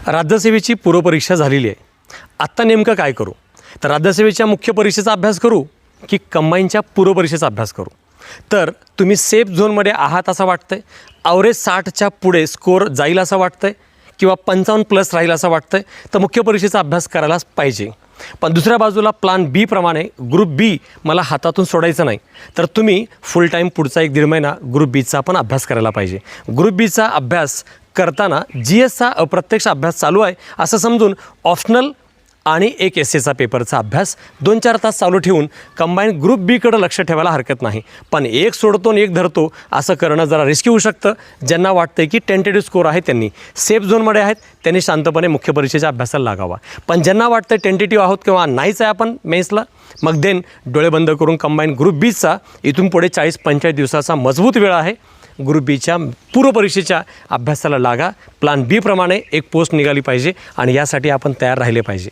राज्यसेवेची पूर्वपरीक्षा झालेली आहे. आत्ता नेमकं काय करू? तर राज्यसेवेच्या मुख्य परीक्षेचा अभ्यास करू की कंबाईनच्या पूर्वपरीक्षेचा अभ्यास करू? तर तुम्ही सेफ झोनमध्ये आहात असं वाटतंय, ॲव्हरेज 60च्या पुढे स्कोअर जाईल असं वाटतंय किंवा 55+ राहील असं वाटतंय, तर मुख्य परीक्षेचा अभ्यास करायलाच पाहिजे. पण दुसऱ्या बाजूला प्लान बी प्रमाणे ग्रुप बी मला हातातून सोडायचं नाही, तर तुम्ही फुल टाईम पुढचा 1-1.5 महिना ग्रुप बीचा पण अभ्यास करायला पाहिजे. ग्रुप बीचा अभ्यास करताना GSचा अप्रत्यक्ष अभ्यास चालू आहे असं समजून ऑप्शनल आणि एक एसएचा पेपरचा अभ्यास 2-4 तास चालू ठेवून कंबाईन ग्रुप बीकडे लक्ष ठेवायला हरकत नाही. पण एक सोडतो आणि एक धरतो असं करणं जरा रिस्की होऊ शकतं. ज्यांना वाटतं की टेंटेटिव्ह स्कोर आहे, त्यांनी सेफ झोनमध्ये आहेत, त्यांनी शांतपणे मुख्य परीक्षेच्या अभ्यासाला लागावा. पण ज्यांना वाटतं टेंटेटिव्ह आहोत किंवा नाहीच आहे आपण मेन्सला, मग देन डोळे बंद करून कंबाईन ग्रुप बीचा इथून पुढे 40-45 दिवसाचा मजबूत वेळ आहे. ग्रुप बीच्या पूर्वपरीक्षेच्या अभ्यासाला लागा. प्लान बी प्रमाणे एक पोस्ट निघाली पाहिजे आणि यासाठी आपण तयार राहिले पाहिजे.